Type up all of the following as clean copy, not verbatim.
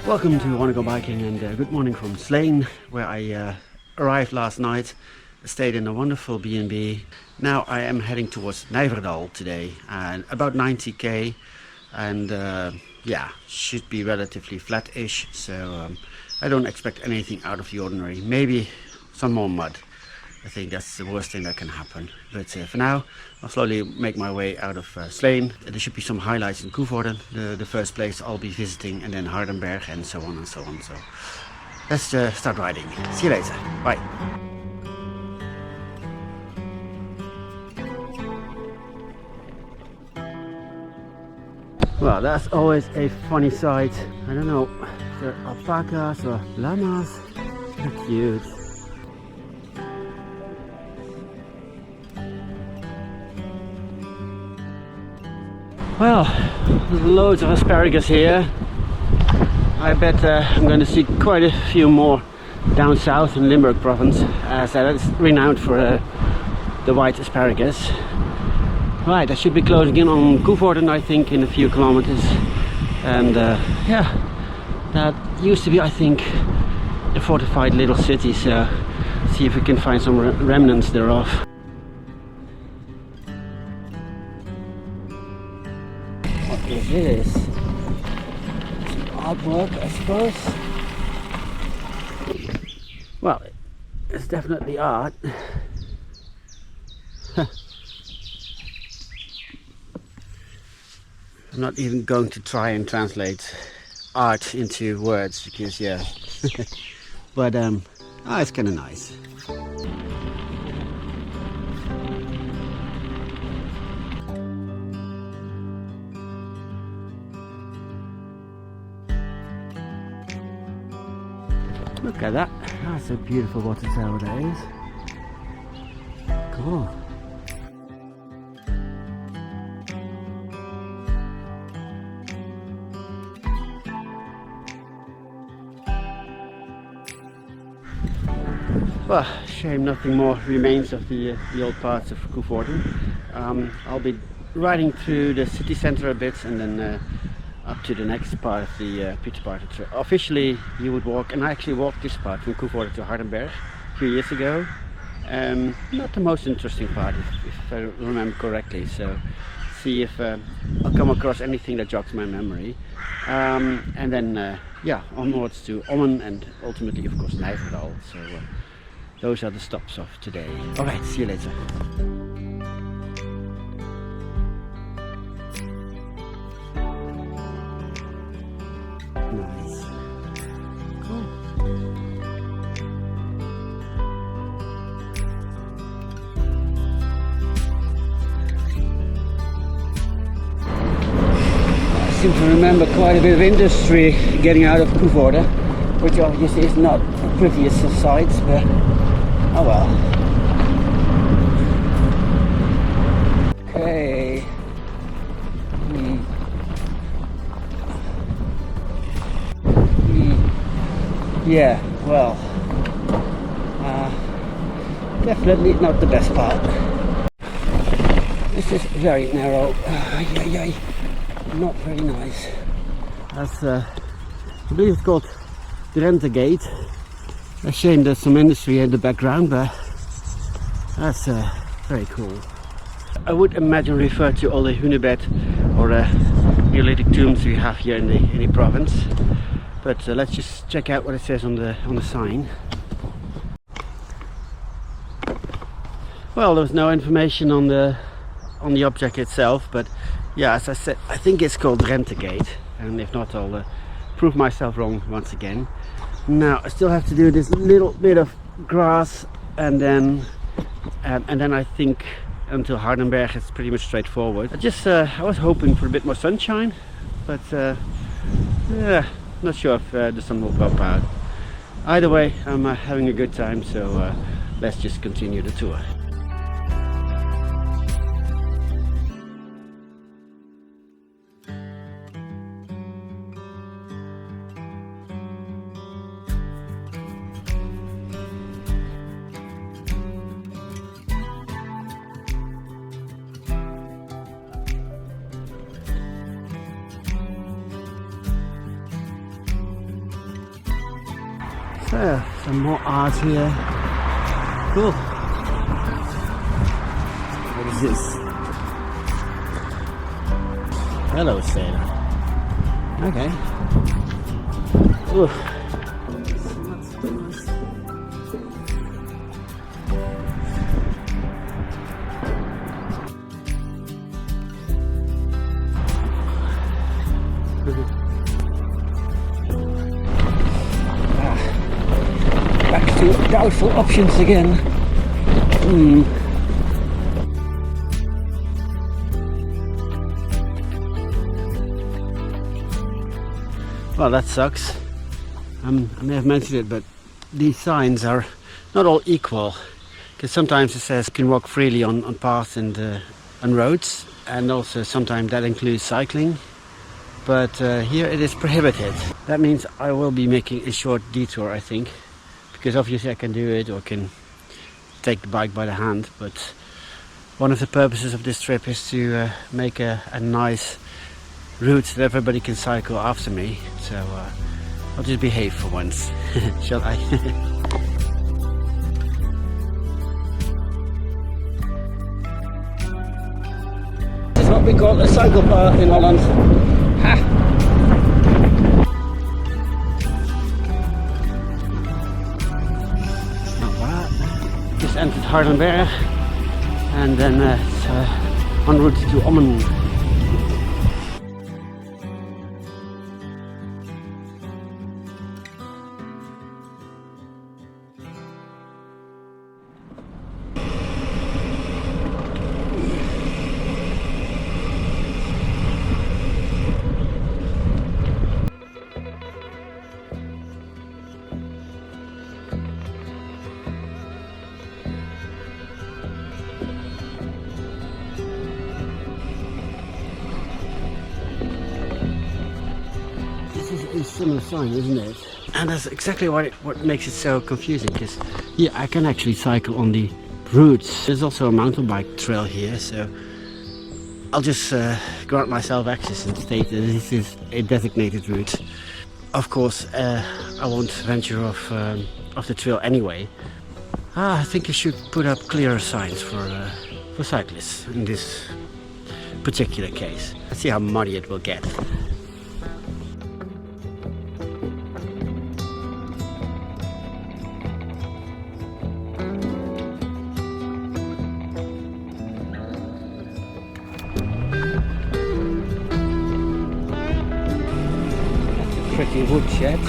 Welcome to Wanna Go Biking, and good morning from Slane, where I arrived last night. Stayed in a wonderful B&B. Now I am heading towards Nijverdal today, and about 90k, and yeah, should be relatively flat-ish, so I don't expect anything out of the ordinary. Maybe some more mud. I think that's the worst thing that can happen. But for now, I'll slowly make my way out of Slane. There should be some highlights in Koevoorde, the first place I'll be visiting, and then Hardenberg, and so on and so on. So let's start riding. See you later. Bye. Well, that's always a funny sight. I don't know if they're alpacas or llamas. They're cute. Well, loads of asparagus here. I bet I'm going to see quite a few more down south in Limburg province, as that's renowned for the white asparagus. Right, I should be closing in on Koevoorde, I think, in a few kilometers. And yeah, that used to be, I think, a fortified little city, so see if we can find some remnants thereof. What is this? Some artwork, I suppose. Well, it's definitely art. I'm not even going to try and translate art into words because, yeah, but it's kind of nice. Look at that. That's a beautiful water tower that is. Cool. Well, shame nothing more remains of the old parts of Koevoorde. I'll be riding through the city centre a bit, and then up to the next part of the Pieterpaarden trail. Officially, you would walk, and I actually walked this part from Koevoorde to Hardenberg a few years ago. Not the most interesting part, if I remember correctly. So, see if I'll come across anything that jogs my memory. And then, yeah, onwards to Ommen, and ultimately, of course, Nijverdal. So, those are the stops of today. Alright, see you later. Nice. Cool. I seem to remember quite a bit of industry getting out of Koevoorde, which obviously is not the prettiest of sights, but oh well. Okay. Yeah, well, definitely not the best part. This is very narrow. Not very nice. That's, I believe it's called Drenthe Gate. A shame there's some industry in the background, but that's very cool. I would imagine refer to all the Hunebed or Neolithic tombs we have here in the province. But let's just check out what it says on the sign. Well, there was no information on the object itself, but yeah, as I said, I think it's called Drenthe Gate, and if not, I'll prove myself wrong once again. Now I still have to do this little bit of grass, and then I think until Hardenberg it's pretty much straightforward. I was hoping for a bit more sunshine, but yeah, not sure if the sun will pop out. Either way, I'm having a good time, so let's just continue the tour. So, some more art here. Cool. What is this? Hello, sailor. Okay. Ooh. Back to doubtful options again. Well, that sucks. I may have mentioned it, but these signs are not all equal, because sometimes it says you can walk freely on paths and on roads, and also sometimes that includes cycling. But here it is prohibited. That means I will be making a short detour, I think, because obviously I can do it or can take the bike by the hand, but one of the purposes of this trip is to make a nice route that everybody can cycle after me. So I'll just behave for once. Shall I? This is what we call a cycle path in Holland. Ha! Just entered Hardenberg and then en route to Ommen. A similar sign, isn't it? And that's exactly what makes it so confusing, because here I can actually cycle on the routes. There's also a mountain bike trail here, so I'll just grant myself access and state that this is a designated route. Of course, I won't venture off the trail anyway. I think you should put up clearer signs for cyclists in this particular case. Let's see how muddy it will get. Pretty woodshed.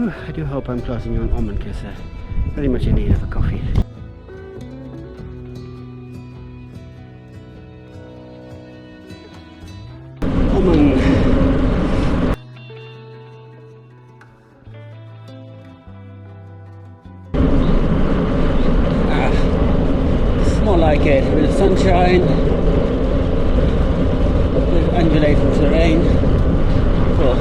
I do hope I'm closing on Ommen, because very much in need of a coffee. More like it, with the sunshine, with undulating terrain. Cool.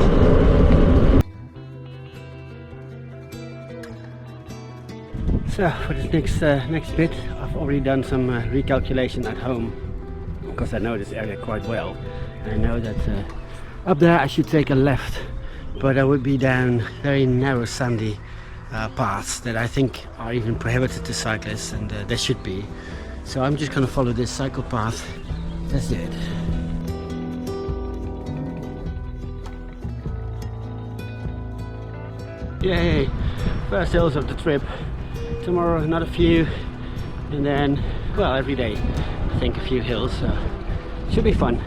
So for this next bit, I've already done some recalculation at home, because I know this area quite well. And I know that up there I should take a left, but I would be down very narrow sandy paths that I think are even prohibited to cyclists, and there should be. So I'm just going to follow this cycle path. That's it. Yay! First hills of the trip. Tomorrow another few, and then, well, every day I think a few hills, so should be fun.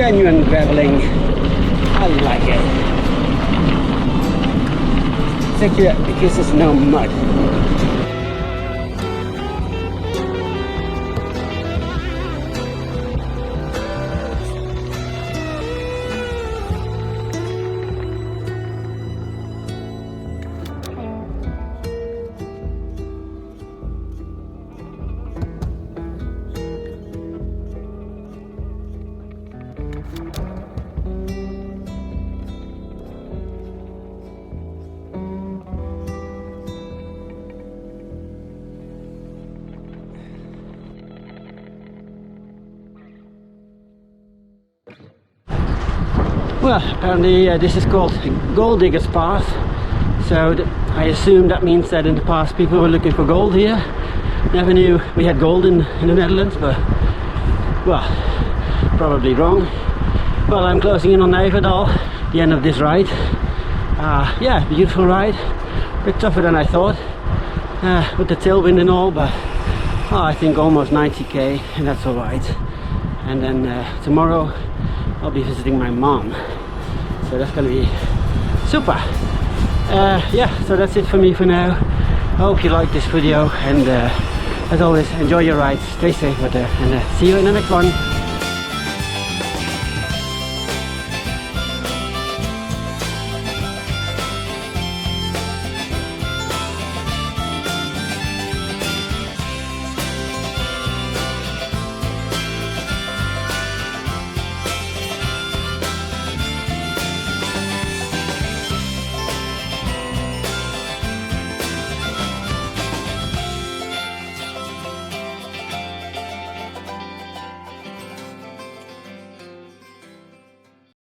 genuine graveling. I like it. Secure because there's no mud. Well, apparently this is called Gold Diggers Path, so I assume that means that in the past people were looking for gold here. Never knew we had gold in the Netherlands, but well, probably wrong. Well, I'm closing in on Nijverdal, the end of this ride. Yeah, beautiful ride, a bit tougher than I thought with the tailwind and all, but I think almost 90k, and that's alright. And then tomorrow I'll be visiting my mom, so that's gonna be super. Yeah, so that's it for me for now. I hope you liked this video, and as always, enjoy your ride, stay safe out there, and see you in the next one.